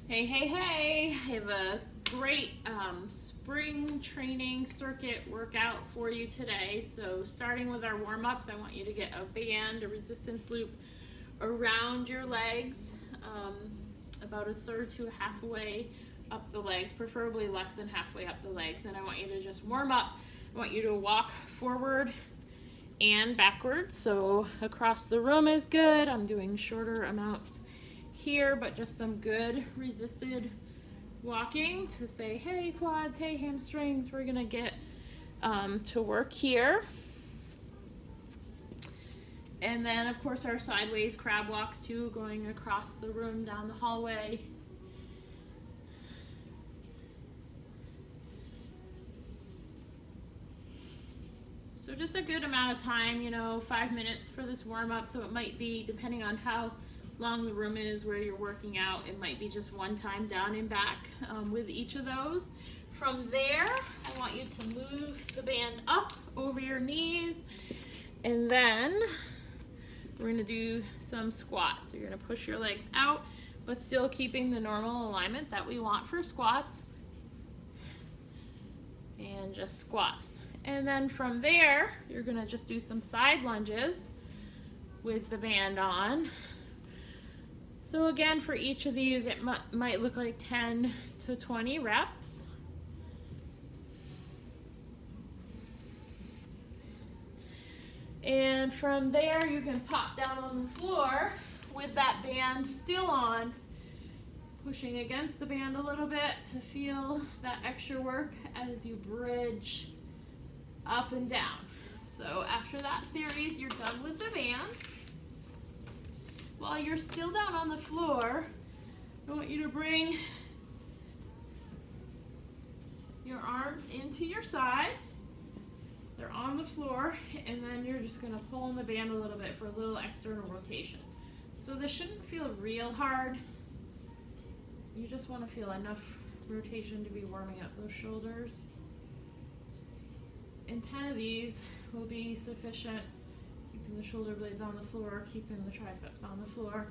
Hey, hey, hey! I have a great spring training circuit workout for you today. So starting with our warm-ups, I want you to get a band, a resistance loop around your legs, about a third to halfway up the legs, preferably less than halfway up the legs. And I want you to just warm up. I want you to walk forward and backwards. So across the room is good. I'm doing shorter amounts here, but just some good resisted walking to say, hey quads, hey hamstrings, we're gonna get to work here. And then of course our sideways crab walks too, going across the room, down the hallway. So just a good amount of time, 5 minutes for this warm up. So it might be, depending on how long the room is where you're working out, it might be just one time down and back with each of those. From there, I want you to move the band up over your knees, and then we're going to do some squats. So you're going to push your legs out, but still keeping the normal alignment that we want for squats, and just squat. And then from there, you're going to just do some side lunges with the band on. So again, for each of these, it might look like 10 to 20 reps. And from there, you can pop down on the floor with that band still on, pushing against the band a little bit to feel that extra work as you bridge up and down. So after that series, you're done with the band. While you're still down on the floor, I want you to bring your arms into your side. They're on the floor, and then you're just going to pull on the band a little bit for a little external rotation. So this shouldn't feel real hard. You just want to feel enough rotation to be warming up those shoulders. And 10 of these will be sufficient, keeping the shoulder blades on the floor, keeping the triceps on the floor.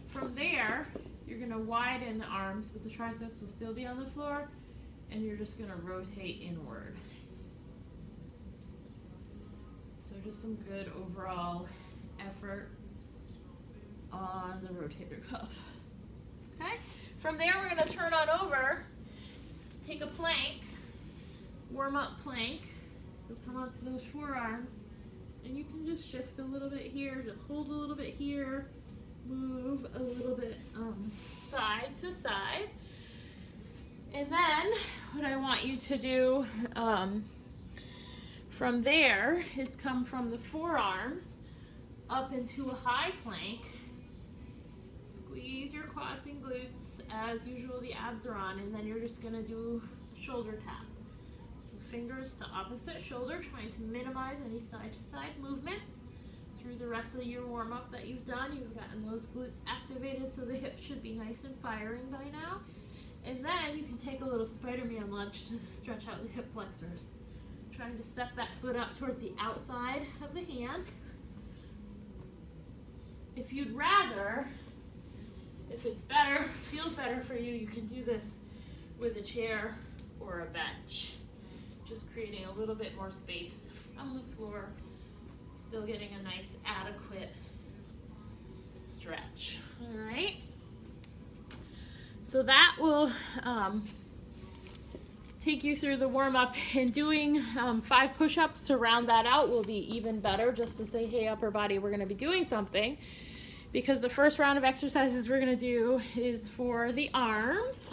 From there, you're going to widen the arms, but the triceps will still be on the floor, and you're just going to rotate inward. So just some good overall effort on the rotator cuff. Okay? From there, we're going to turn on over, take a plank, warm up plank. So come up to those forearms, and you can just shift a little bit here, just hold a little bit here, move a little bit side to side. And then what I want you to do from there is come from the forearms up into a high plank. Squeeze your quads and glutes. As usual, the abs are on, and then you're just going to do shoulder tap. Fingers to opposite shoulder, trying to minimize any side-to-side movement through the rest of your warm-up that you've done. You've gotten those glutes activated, so the hips should be nice and firing by now. And then you can take a little Spider-Man lunge to stretch out the hip flexors. Trying to step that foot up towards the outside of the hand. If you'd rather, if it's better, feels better for you, you can do this with a chair or a bench. Just creating a little bit more space on the floor, still getting a nice adequate stretch. All right. So that will take you through the warm-up, and doing 5 push-ups to round that out will be even better, just to say, hey, upper body, we're going to be doing something, because the first round of exercises we're going to do is for the arms.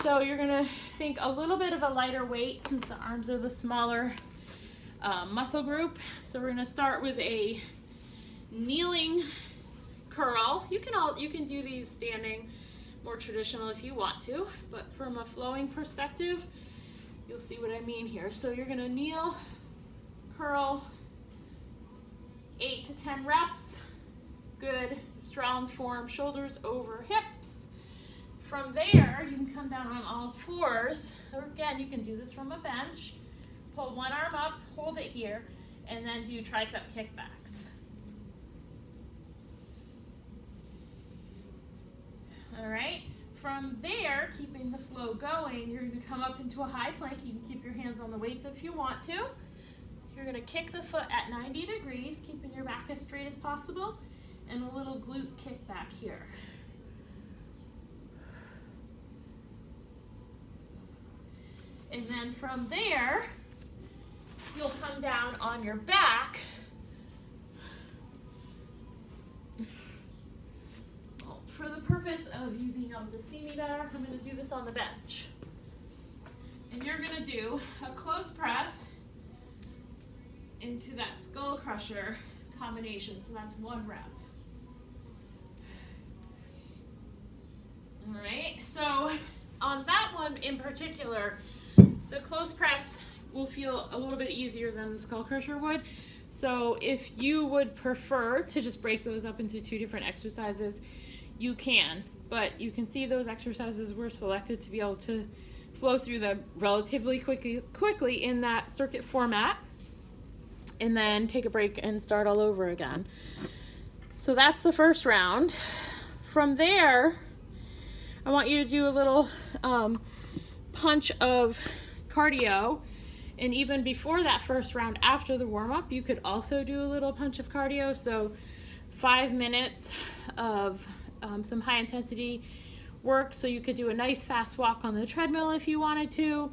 So you're going to think a little bit of a lighter weight, since the arms are the smaller muscle group. So we're going to start with a kneeling curl. You can do these standing, more traditional if you want to, but from a flowing perspective, you'll see what I mean here. So you're going to kneel, curl, 8 to 10 reps. Good, strong form, shoulders over hips. From there, you can come down on all fours, or again, you can do this from a bench. Pull one arm up, hold it here, and then do tricep kickbacks. All From there, keeping the flow going, you're going to come up into a high plank. You can keep your hands on the weights if you want to. You're going to kick the foot at 90 degrees, keeping your back as straight as possible, and a little glute kick back here. And then from there, you'll come down on your back. Well, for the purpose of you being able to see me better, I'm going to do this on the bench. And you're going to do a close press into that skull crusher combination. So that's 1 rep. All right, so on that one in particular, the close press will feel a little bit easier than the skull crusher would. So if you would prefer to just break those up into 2 different exercises, you can. But you can see those exercises were selected to be able to flow through them relatively quickly in that circuit format, and then take a break and start all over again. So that's the first round. From there, I want you to do a little punch of cardio, and even before that first round, after the warm-up, you could also do a little punch of cardio. So 5 minutes of some high intensity work. So you could do a nice fast walk on the treadmill if you wanted to.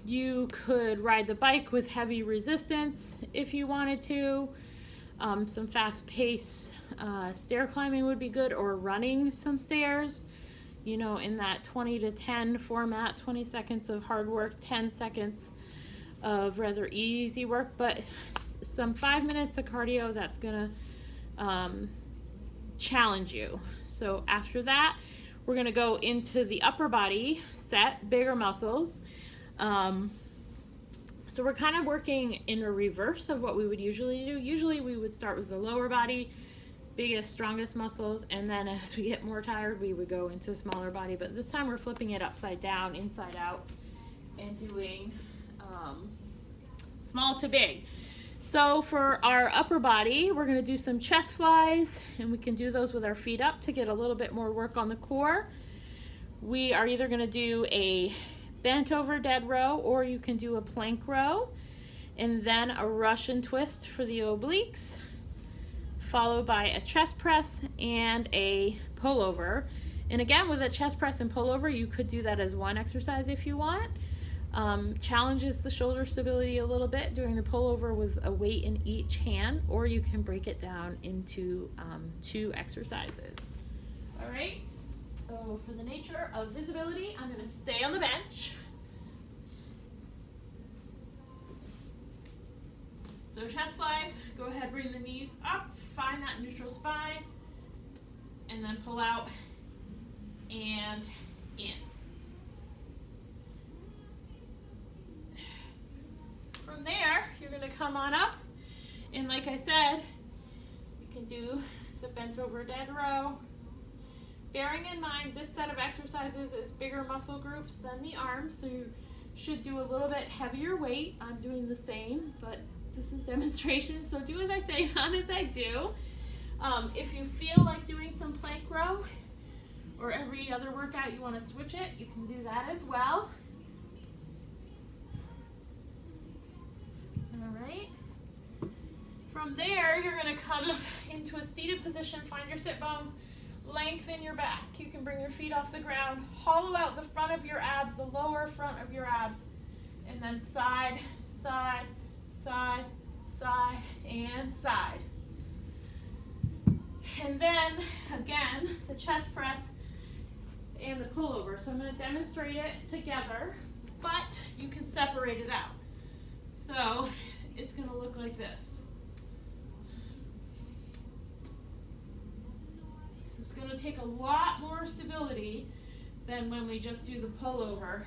You could ride the bike with heavy resistance if you wanted to. Some fast pace stair climbing would be good, or running some stairs, you know, in that 20 to 10 format, 20 seconds of hard work, 10 seconds of rather easy work, but some 5 minutes of cardio that's gonna challenge you. So after that, we're gonna go into the upper body set, bigger muscles. So we're kind of working in a reverse of what we would usually do. Usually we would start with the lower body, biggest, strongest muscles, and then as we get more tired, we would go into smaller body. But this time we're flipping it upside down, inside out, and doing small to big. So for our upper body, we're going to do some chest flies, and we can do those with our feet up to get a little bit more work on the core. We are either going to do a bent over dead row, or you can do a plank row, and then a Russian twist for the obliques, followed by a chest press and a pullover. And again, with a chest press and pullover, you could do that as one exercise if you want. Challenges the shoulder stability a little bit doing the pullover with a weight in each hand, or you can break it down into 2 exercises. All right, so for the nature of visibility, I'm going to stay on the bench. So chest flies, go ahead, bring the knees up, find that neutral spine, and then pull out and in. From there, you're going to come on up, and like I said, you can do the bent over dead row. Bearing in mind, this set of exercises is bigger muscle groups than the arms, so you should do a little bit heavier weight. I'm doing the same, but this is demonstration, so do as I say, not as I do. If you feel like doing some plank row, or every other workout you want to switch it, you can do that as well. All right. From there, you're going to come into a seated position, find your sit bones, lengthen your back. You can bring your feet off the ground, hollow out the front of your abs, the lower front of your abs, and then side, side, side, side, and side. And then, again, the chest press and the pullover. So I'm going to demonstrate it together, but you can separate it out. So it's going to look like this. So it's going to take a lot more stability than when we just do the pullover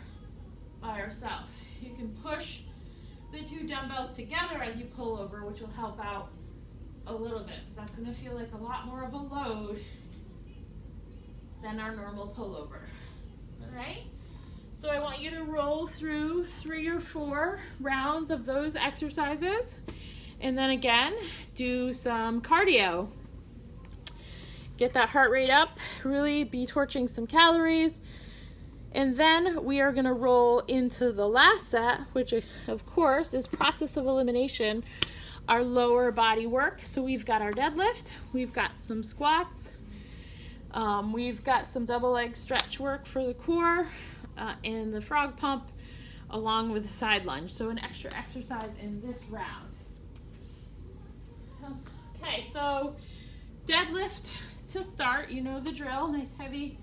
by ourselves. You can push the 2 dumbbells together as you pull over, which will help out a little bit. That's going to feel like a lot more of a load than our normal pullover. All right? So I want you to roll through 3 or 4 rounds of those exercises, and then again, do some cardio. get that heart rate up, really be torching some calories. And then we are gonna roll into the last set, which of course is process of elimination, our lower body work. So we've got our deadlift, we've got some squats, we've got some double leg stretch work for the core, and the frog pump along with the side lunge. So an extra exercise in this round. Okay, so deadlift to start, you know the drill, nice heavy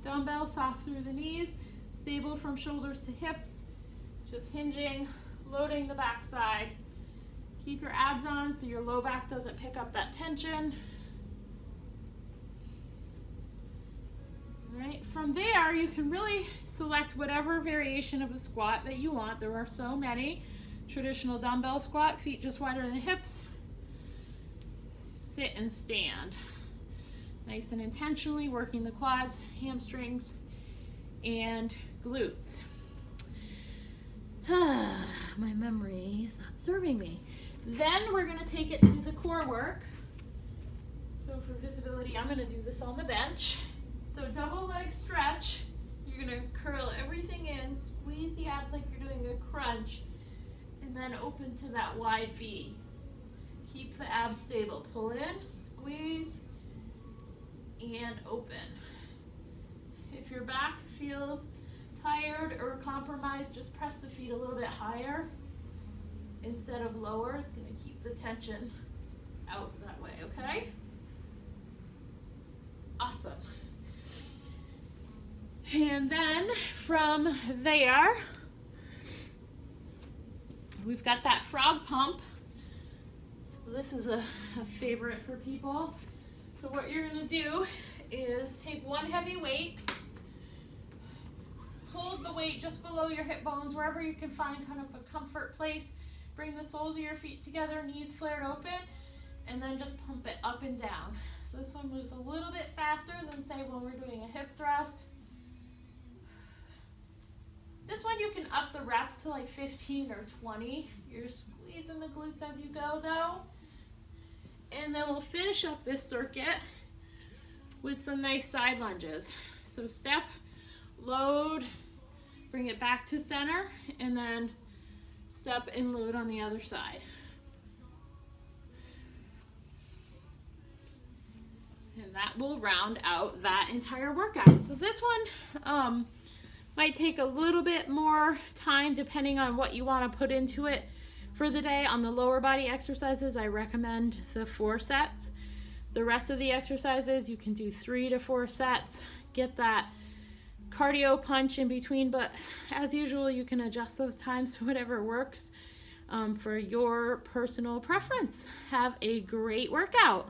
dumbbell, soft through the knees, stable from shoulders to hips, just hinging, loading the backside. Keep your abs on so your low back doesn't pick up that tension. All right, from there you can really select whatever variation of a squat that you want. There are so many. Traditional dumbbell squat, feet just wider than the hips. Sit and stand. Nice and intentionally working the quads, hamstrings, and glutes. My memory is not serving me. Then we're gonna take it to the core work. So for visibility, I'm gonna do this on the bench. So double leg stretch, you're gonna curl everything in, squeeze the abs like you're doing a crunch, and then open to that wide V. Keep the abs stable. Pull in, squeeze, and open. If your back feels tired or compromised, just press the feet a little bit higher instead of lower. It's going to keep the tension out that way, okay? Awesome. And then from there, we've got that frog pump. So this is a favorite for people. So what you're gonna do is take one heavy weight, hold the weight just below your hip bones, wherever you can find kind of a comfort place. Bring the soles of your feet together, knees flared open, and then just pump it up and down. So this one moves a little bit faster than say when we're doing a hip thrust. This one you can up the reps to like 15 or 20. You're squeezing the glutes as you go though. And then we'll finish up this circuit with some nice side lunges. So step, load, bring it back to center, and then step and load on the other side. And that will round out that entire workout. So this one might take a little bit more time depending on what you want to put into it. For the day, on the lower body exercises, I recommend the 4 sets. The rest of the exercises, you can do 3 to 4 sets. Get that cardio punch in between, but as usual, you can adjust those times to whatever works for your personal preference. Have a great workout.